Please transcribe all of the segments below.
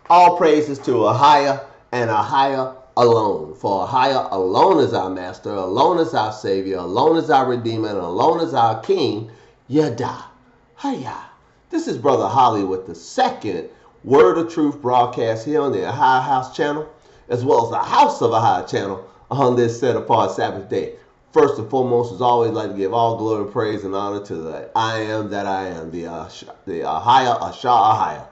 All praises to Ahia and Ahia alone. For Ahia alone is our master, alone is our savior, alone is our redeemer, and alone is our king. Yada. Hiya. This is Brother Holly with the second Word of Truth broadcast here on the Ahia House channel, as well as the House of Ahia channel on this set apart Sabbath day. First and foremost, as always, like to give all glory, praise, and honor to the I am that I am, the Ahia Asha Ahia,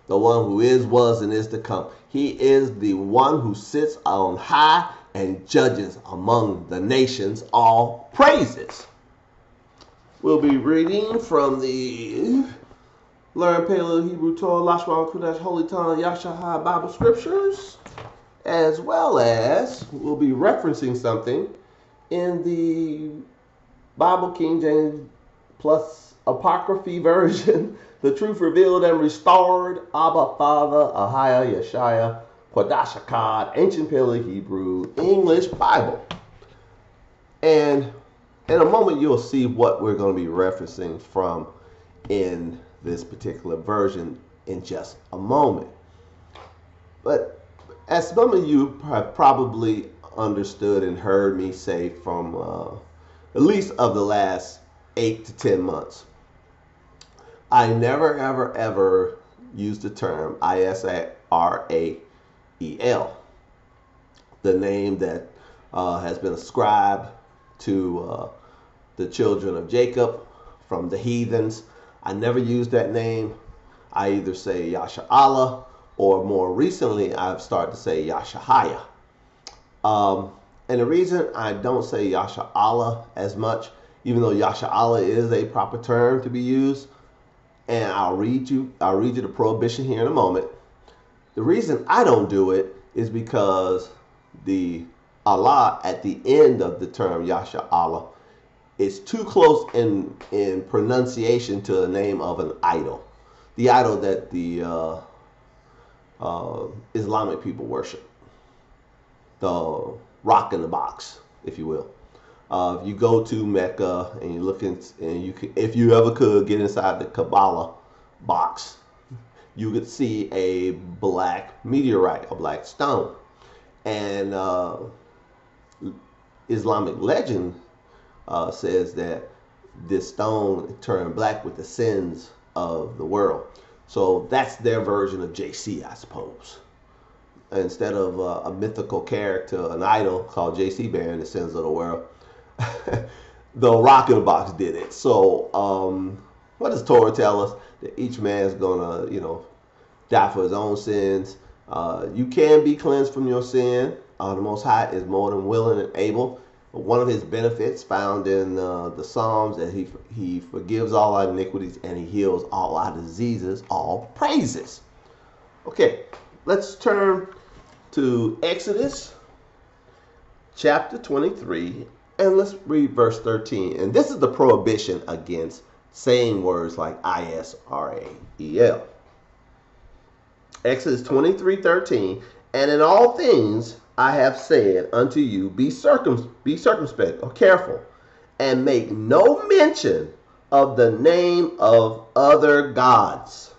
the one who is, was, and is to come. He is the one who sits on high and judges among the nations. All praises. We'll be reading from the Learn Paleo Hebrew Torah, Lashma Kudash Holy Tongue, Yashahai Bible Scriptures, as well as we'll be referencing something in the Bible King James plus Apocryphy version, the truth revealed and restored, Abba Father, Ahia, Yeshaya, Kodash Akkad, Ancient Paleo Hebrew, English Bible. And in a moment, you'll see what we're going to be referencing from in this particular version in just a moment. But as some of you have probably understood and heard me say from at least of the last 8 to 10 months, I never, ever, ever use the term Israel, the name that has been ascribed to the children of Jacob from the heathens. I never use that name. I either say Yasha Allah, or more recently, I've started to say Yashahaya. And the reason I don't say Yasha Allah as much, even though Yasha Allah is a proper term to be used, and I'll read you the prohibition here in a moment. The reason I don't do it is because the Allah at the end of the term Yasha Allah is too close in pronunciation to the name of an idol, the idol that the Islamic people worship, the rock in the box, if you will. If you go to Mecca and you look in, and you can, if you ever could get inside the Kabbalah box, you could see a black meteorite, a black stone, and Islamic legend says that this stone turned black with the sins of the world. So that's their version of JC, I suppose. Instead of a mythical character, an idol called JC bearing the sins of the world, the rock in the box did it. So what does Torah tell us? That each man's gonna, die for his own sins. You can be cleansed from your sin. The Most High is more than willing and able. One of his benefits found in the Psalms that he forgives all our iniquities and he heals all our diseases. All praises. Okay, let's turn to Exodus chapter 23 and let's read verse 13. And this is the prohibition against saying words like Israel. Exodus 23:13. And in all things I have said unto you, be circumspect or careful, and make no mention of the name of other gods,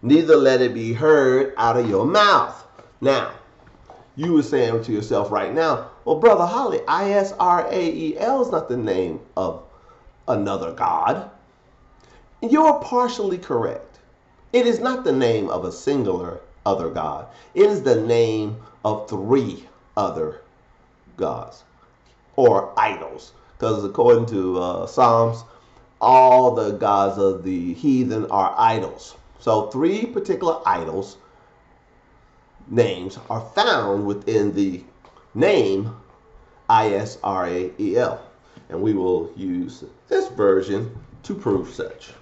neither let it be heard out of your mouth. Now, you were saying to yourself right now, well, Brother Holly, Israel is not the name of another god. You are partially correct. It is not the name of a singular other god. It is the name of 3 other gods or idols. Because according to Psalms, all the gods of the heathen are idols. So 3 particular idols names are found within the name Israel. And we will use this version to prove such.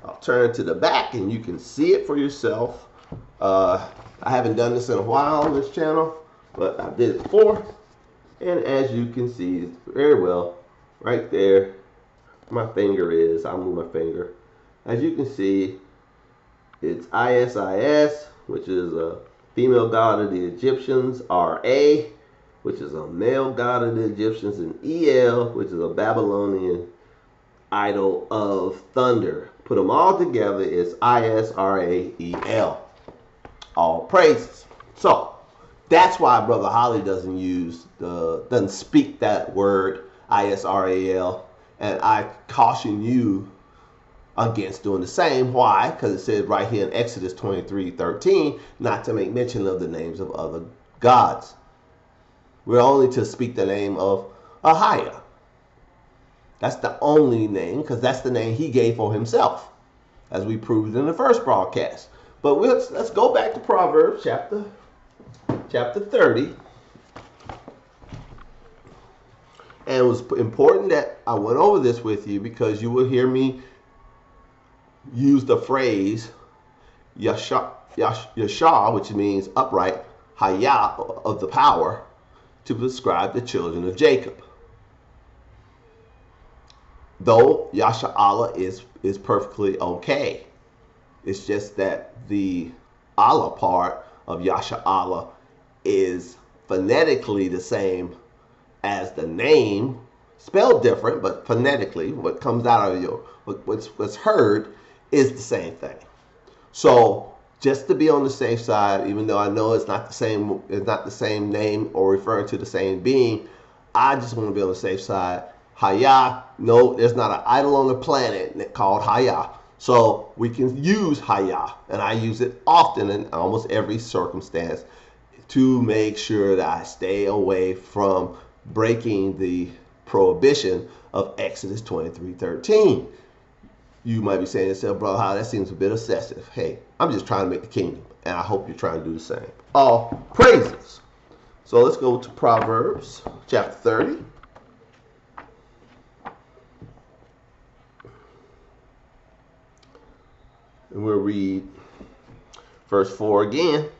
I'll turn to the back and you can see it for yourself. I haven't done this in a while on this channel, but I did it before. And as you can see very well, right there, my finger is, I'll move my finger. As you can see, it's Isis, which is a female god of the Egyptians, Ra, which is a male god of the Egyptians, and El, which is a Babylonian idol of thunder. Put them all together, it's Israel. All praises. So that's why Brother Holly doesn't speak that word Israel, and I caution you against doing the same. Why? Because it says right here in Exodus 23:13 not to make mention of the names of other gods. We're only to speak the name of Ahiah. That's the only name, because that's the name he gave for himself, as we proved in the first broadcast. But let's go back to Proverbs chapter 30. And it was important that I went over this with you, because you will hear me use the phrase Yashar, which means upright, Hayah, of the power, to describe the children of Jacob. Though Yasha'Allah is perfectly okay. It's just that the Allah part of Yasha'Allah is phonetically the same as the name, spelled different, but phonetically, what comes out of what's heard is the same thing. So just to be on the safe side, even though I know it's not the same name or referring to the same being, I just want to be on the safe side. Hayah, no, there's not an idol on the planet called Hayah. So we can use Hayah, and I use it often in almost every circumstance to make sure that I stay away from breaking the prohibition of Exodus 23:13. You might be saying to yourself, brother, how that seems a bit excessive. Hey, I'm just trying to make the kingdom, and I hope you're trying to do the same. All praises. So let's go to Proverbs chapter 30. And we'll read verse 4 again.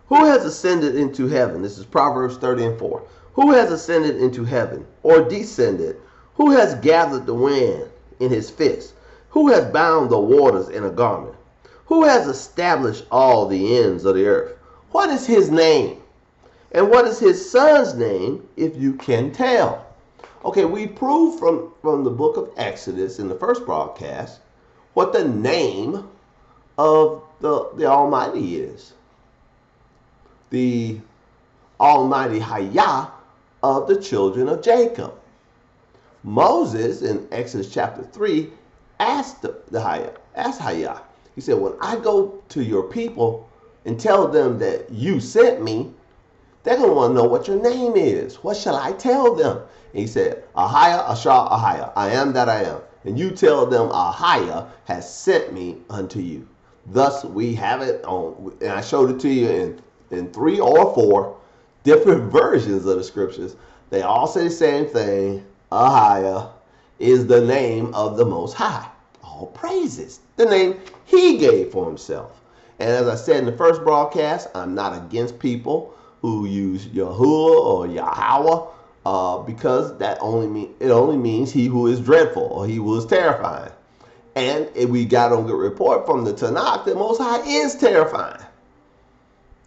Who has ascended into heaven? This is Proverbs 30:4. Who has ascended into heaven or descended? Who has gathered the wind in his fist? Who has bound the waters in a garment? Who has established all the ends of the earth? What is his name? And what is his son's name, if you can tell? Okay, we proved from the book of Exodus in the first broadcast what the name of the Almighty is. The Almighty Hayah of the children of Jacob. Moses in Exodus chapter 3 asked Hayah. He said, when I go to your people and tell them that you sent me, they're going to want to know what your name is. What shall I tell them? And he said, Ahiah, Ashar, Ahiah. I am that I am. And you tell them Ahiah has sent me unto you. Thus we have it on, and I showed it to you in 3 or 4 different versions of the scriptures. They all say the same thing. Ahiah is the name of the Most High. All praises. The name he gave for himself. And as I said in the first broadcast, I'm not against people who use Yahuwah or Yahweh, because it only means he who is dreadful or he who is terrifying. And if we got on good report from the Tanakh, the Most High is terrifying.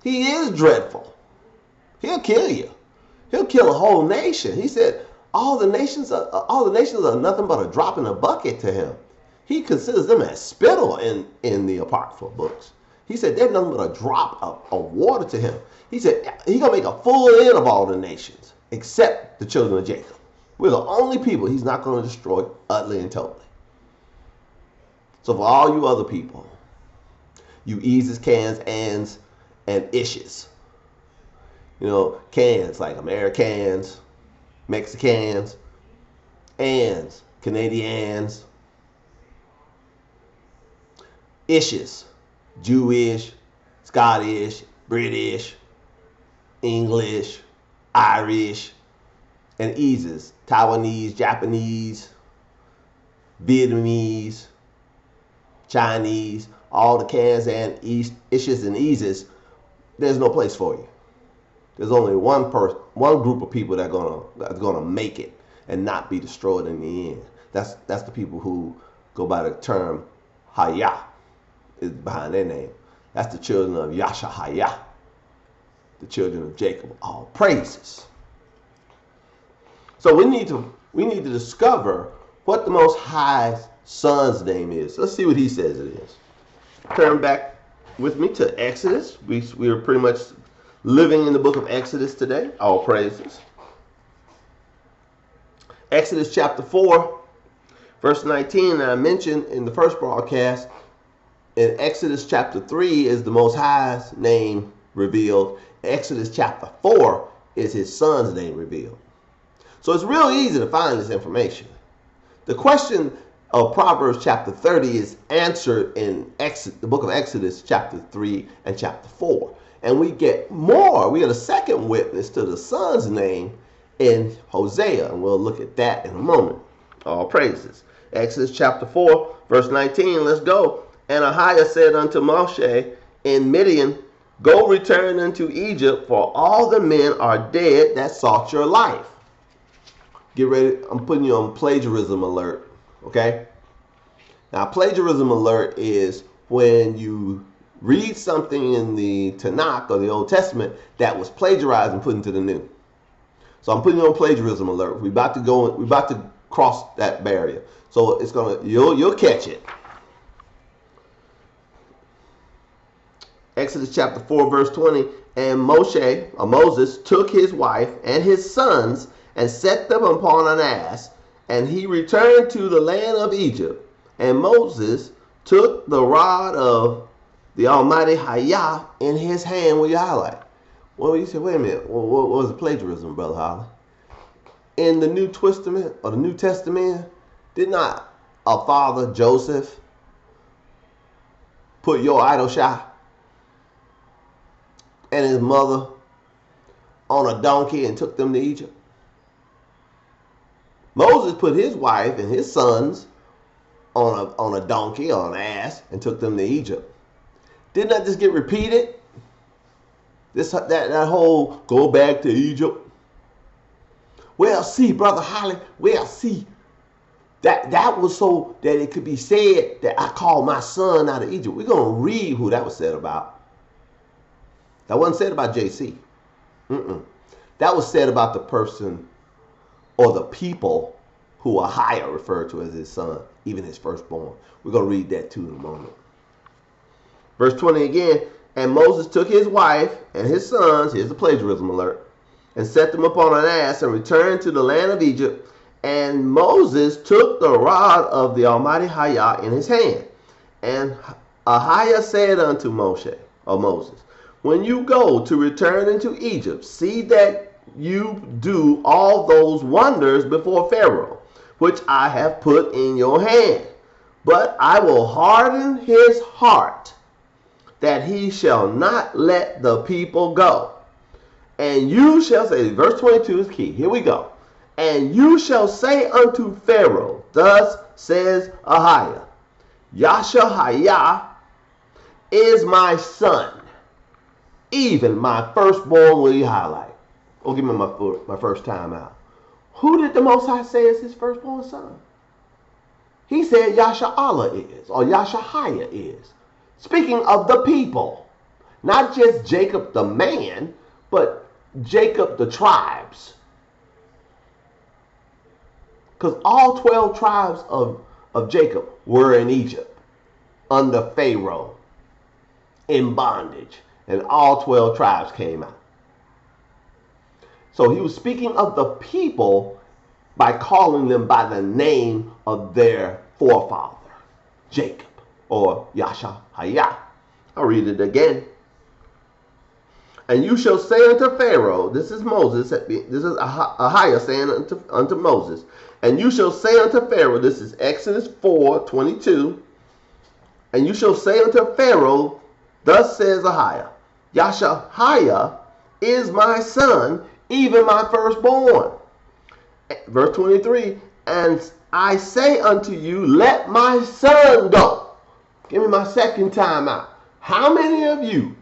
He is dreadful. He'll kill you. He'll kill a whole nation. He said all the nations are nothing but a drop in a bucket to him. He considers them as spittle in the Apocryphal books. He said they're nothing but a drop of water to him. He said he's going to make a full end of all the nations except the children of Jacob. We're the only people he's not going to destroy utterly and totally. So for all you other people, you Eases, Cans, Ands, and Ishes. You know, Cans like Americans, Mexicans, Ands, Canadians, Ishes, Jewish, Scottish, British, English, Irish, and Eases, Taiwanese, Japanese, Vietnamese, Chinese, all the Cans and Ishes and Eases. There's no place for you. There's only one group of people that's gonna make it and not be destroyed in the end. That's the people who go by the term Hayah is behind their name. That's the children of Yashahayah, the children of Jacob. All praises. So we need to discover what the Most High's son's name is. Let's see what he says it is. Turn back with me to Exodus. We are pretty much living in the book of Exodus today. All praises. Exodus chapter 4, verse 19. And I mentioned in the first broadcast, in Exodus chapter 3 is the Most High's name revealed. Exodus chapter 4 is his son's name revealed. So it's real easy to find this information. The question of Proverbs chapter 30 is answered in the book of Exodus chapter 3 and chapter 4. And we get more. We get a second witness to the son's name in Hosea. And we'll look at that in a moment. All praises. Exodus chapter 4, verse 19. Let's go. And Ahiah said unto Moshe in Midian, Go return unto Egypt, for all the men are dead that sought your life. Get ready. I'm putting you on plagiarism alert. Okay? Now, plagiarism alert is when you read something in the Tanakh or the Old Testament that was plagiarized and put into the New. So I'm putting you on plagiarism alert. We're about to cross that barrier. So it's you'll catch it. Exodus chapter 4, verse 20. And Moses took his wife and his sons and set them upon an ass, and he returned to the land of Egypt. And Moses took the rod of the Almighty Hayah in his hand. What you highlight? Well, you say, wait a minute. What was the plagiarism, Brother Holly? In the New Testament or the New Testament, did not our father Joseph put your idol Shah and his mother on a donkey and took them to Egypt? Moses put his wife and his sons on a donkey or an ass and took them to Egypt. Didn't that just get repeated? That whole go back to Egypt. Well, see, Brother Holly, well, see. That was so that it could be said that I called my son out of Egypt. We're going to read who that was said about. That wasn't said about JC. That was said about the person or the people who Ahiah referred to as his son, even his firstborn. We're going to read that too in a moment. Verse 20 again. And Moses took his wife and his sons, here's the plagiarism alert, and set them upon an ass and returned to the land of Egypt. And Moses took the rod of the Almighty Hayah in his hand. And Ahiah said unto Moses, When you go to return into Egypt, see that you do all those wonders before Pharaoh, which I have put in your hand. But I will harden his heart, that he shall not let the people go. And you shall say, verse 22 is key. Here we go. And you shall say unto Pharaoh, Thus says Ahiah, Yashahayah is my son, even my firstborn. Will you highlight? Oh, give me my first time out. Who did the Most High say is his firstborn son? He said Yasha'Allah is, or Yashahayah is. Speaking of the people, not just Jacob the man, but Jacob the tribes. Because all 12 tribes of Jacob were in Egypt, under Pharaoh, in bondage. And all 12 tribes came out. So he was speaking of the people by calling them by the name of their forefather, Jacob, or Yashahayah. I'll read it again. And you shall say unto Pharaoh, this is Moses, this is Ahiah saying unto Moses, and you shall say unto Pharaoh, this is Exodus 4:22, and you shall say unto Pharaoh, Thus says Ahiah, Yashahayah is my son, even my firstborn. Verse 23, and I say unto you, let my son go. Give me my second time out. How many of you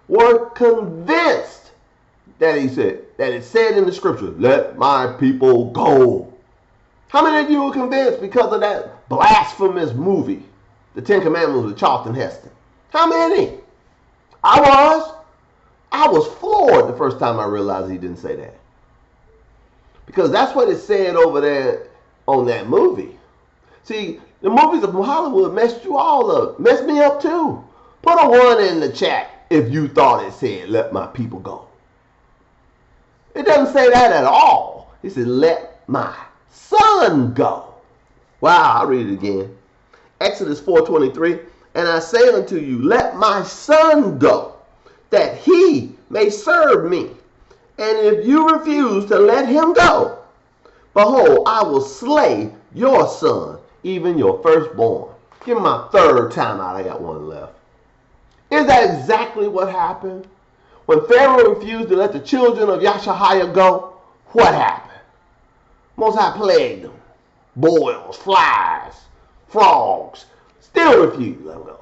were convinced that it said in the scripture, let my people go? How many of you were convinced because of that blasphemous movie, The Ten Commandments with Charlton Heston? How many? I was floored the first time I realized he didn't say that. Because that's what it said over there on that movie. See, the movies of Hollywood messed you all up. Messed me up too. Put a 1 in the chat if you thought it said, let my people go. It doesn't say that at all. It says, let my son go. Wow, I'll read it again. Exodus 4:23, and I say unto you, let my son go, that he may serve me. And if you refuse to let him go, behold, I will slay your son, even your firstborn. Give me my third time out. I got one left. Is that exactly what happened? When Pharaoh refused to let the children of Yashahiah go, what happened? Most High plagued them. Boils, flies, frogs, still refused to let them go.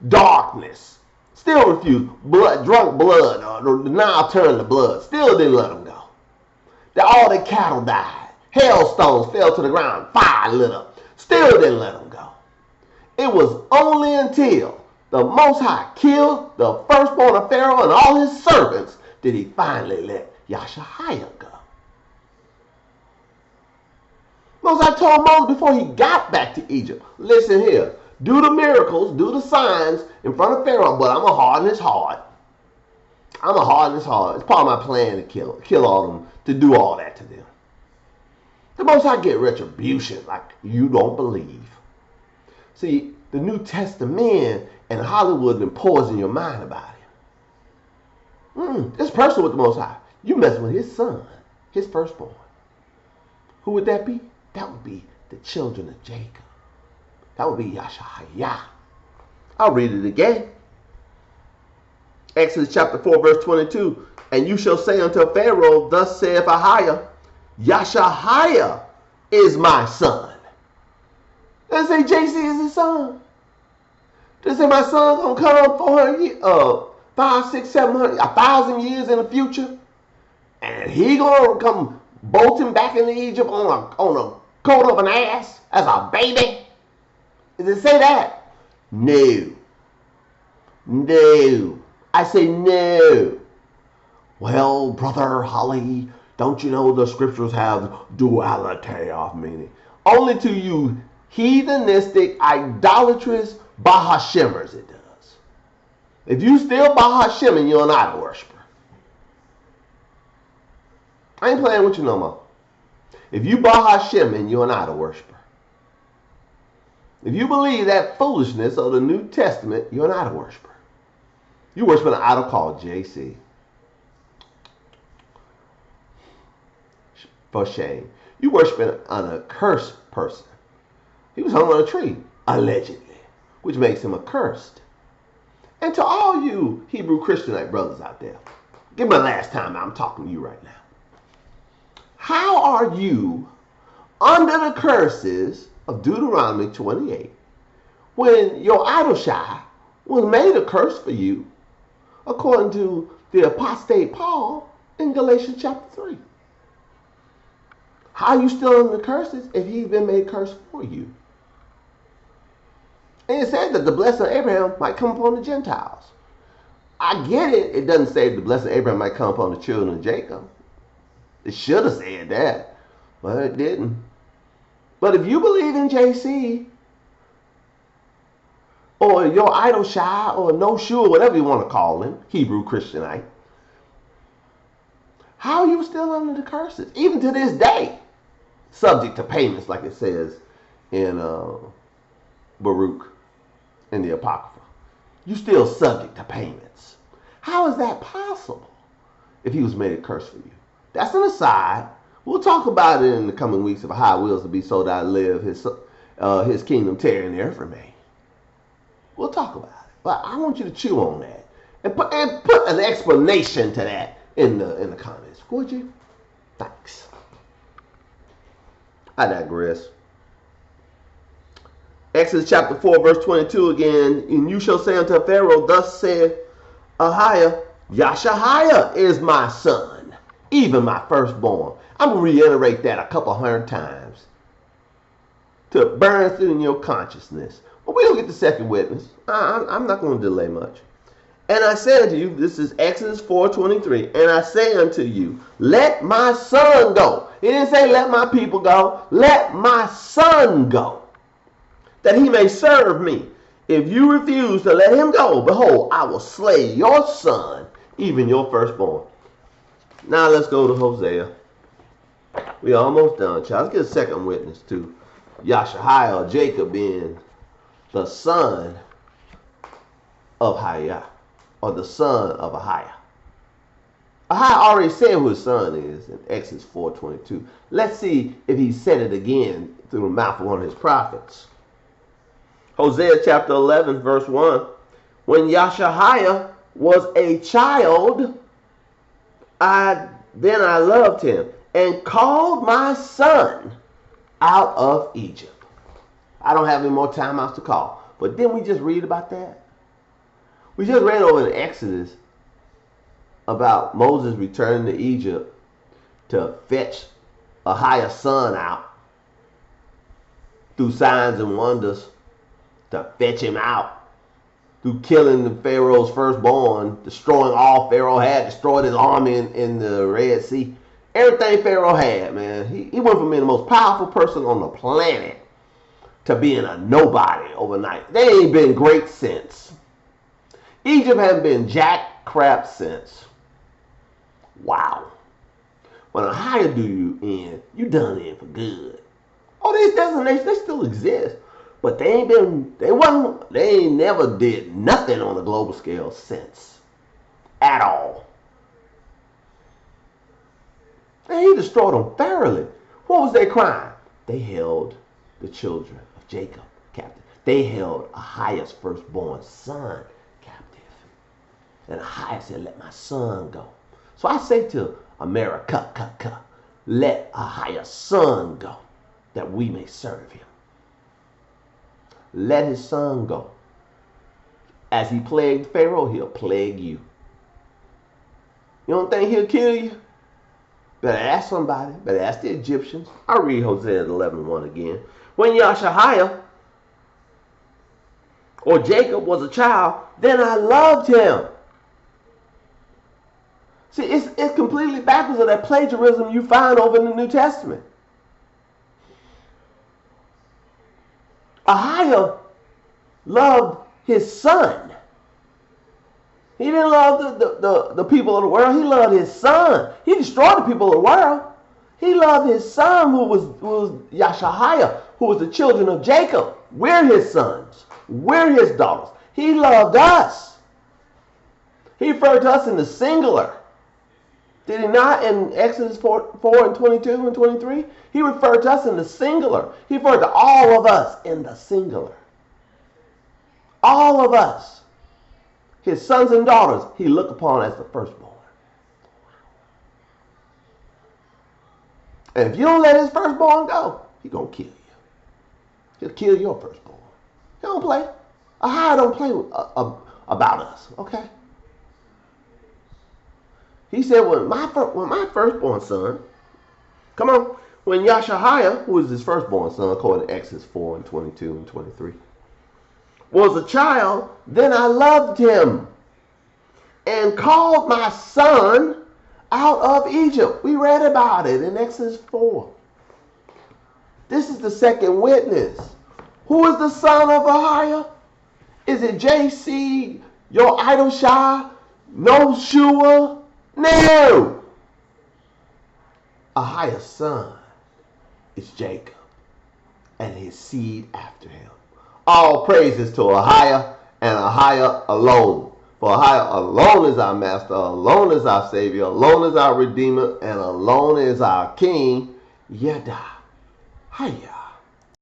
Darkness, still refused. Blood, drunk blood, or the Nile turned to blood, still didn't let them go. All the cattle died. Hailstones fell to the ground. Fire lit up. Still didn't let them go. It was only until the Most High killed the firstborn of Pharaoh and all his servants did he finally let Yashahiah go. Most High told Moses before he got back to Egypt, listen here, do the miracles, do the signs in front of Pharaoh, but I'm going to harden his heart. I'm going to harden his heart. It's part of my plan to kill all of them, to do all that to them. The Most High get retribution like you don't believe. See, the New Testament and Hollywood and poison your mind about him. It's personal with the Most High. You messing with his son, his firstborn. Who would that be? That would be the children of Jacob. That would be Yashahiah. I'll read it again. Exodus chapter 4, verse 22. And you shall say unto Pharaoh, thus saith Ahiah, Yashahiah is my son. Does it say JC is his son? Does it say my son's gonna come 400 years, 500, 600, 700, 1,000 years in the future, and he gonna come bolting back into Egypt on a coat of an ass as a baby? Does it say that? No. No. I say no. Well, Brother Holly, don't you know the scriptures have duality of meaning? Only to you heathenistic, idolatrous Bahashemers it does. If you still Bahashem, you're an idol worshiper. I ain't playing with you no more. If you Bahashem, you're an idol worshiper. If you believe that foolishness of the New Testament, you're an idol worshiper. You worship an idol called JC. For shame. You worshiping an accursed person. He was hung on a tree, allegedly, which makes him accursed. And to all you Hebrew Christianite brothers out there, give me the last time I'm talking to you right now. How are you under the curses of Deuteronomy 28 when your idol shy was made a curse for you according to the apostate Paul in Galatians chapter 3? How are you still under the curses if he's been made a curse for you? And it said that the blessing of Abraham might come upon the Gentiles. I get it. It doesn't say the blessing of Abraham might come upon the children of Jacob. It should have said that, but it didn't. But if you believe in JC, or your idol shy, or no shoe, whatever you want to call him, Hebrew Christianite, how are you still under the curses? Even to this day, subject to payments, like it says in Baruch in the Apocrypha. You still subject to payments. How is that possible if he was made a curse for you? That's an aside. We'll talk about it in the coming weeks of how it wills to be so that I live his kingdom tearing there for me. We'll talk about it. But I want you to chew on that and put an explanation to that in the comments. Would you? Thanks. I digress. Exodus chapter 4, verse 22 again. And you shall say unto Pharaoh, thus saith Ahiah, Yashahiah is my son, even my firstborn. I'm going to reiterate that a couple hundred times to burn through in your consciousness. But we'll get the second witness. I'm not going to delay much. And I say unto you, this is Exodus 4:23, and I say unto you, let my son go. He didn't say let my people go. Let my son go, that he may serve me. If you refuse to let him go, behold, I will slay your son, even your firstborn. Now let's go to Hosea. We are almost done, child. Let's get a second witness to Yashahiah, or Jacob, being the son of Ahiah, or the son of Ahiah. Ahiah already said who his son is in Exodus 4:22. Let's see if he said it again through the mouth of one of his prophets. Hosea chapter 11, verse 1. When Yashahiah was a child, then I loved him and called my son out of Egypt. I don't have any more timeouts to call. But didn't we just read about that? We just read over in Exodus about Moses returning to Egypt to fetch Ahiah's son out through signs and wonders, to fetch him out through killing the Pharaoh's firstborn, destroying all Pharaoh had, destroyed his army in the Red Sea. Everything Pharaoh had, man. He went from being the most powerful person on the planet to being a nobody overnight. They ain't been great since. Egypt hasn't been jack crap since. Wow. When Ahiah do you in, you done in for good. Oh, these destinations, they still exist. But they ain't never did nothing on a global scale since. At all. And he destroyed them thoroughly. What was their crime? They held the children of Jacob captive. They held Ahiah's firstborn son captive. And Ahiah said, let my son go. So I say to America, let Ahiah's son go, that we may serve him. Let his son go. As he plagued Pharaoh, he'll plague you. You don't think he'll kill you? Better ask somebody. Better ask the Egyptians. I'll read Hosea 11:1 again. When Yashahiah, or Jacob, was a child, then I loved him. See, it's completely backwards of that plagiarism you find over in the New Testament. Ahiah loved his son. He didn't love the people of the world. He loved his son. He destroyed the people of the world. He loved his son, who was Yashahiah, who was the children of Jacob. We're his sons. We're his daughters. He loved us. He referred to us in the singular. Did he not in Exodus 4:22 and 23? He referred to us in the singular. He referred to all of us in the singular. All of us. His sons and daughters, he looked upon as the firstborn. And if you don't let his firstborn go, he's going to kill you. He'll kill your firstborn. He don't play. Ahiah don't play about us, okay? He said, when my firstborn son, come on, when Yashahiah, who is his firstborn son, according to Exodus 4:22 and 23, was a child, then I loved him and called my son out of Egypt. We read about it in Exodus 4. This is the second witness. Who is the son of Ahiah? Is it JC, your idol Shah, no Shua? No. Ahiah's son is Jacob and his seed after him. All praises to Ahiah and Ahiah alone. For Ahiah alone is our master, alone is our savior, alone is our redeemer, and alone is our king. Yada. Hiya.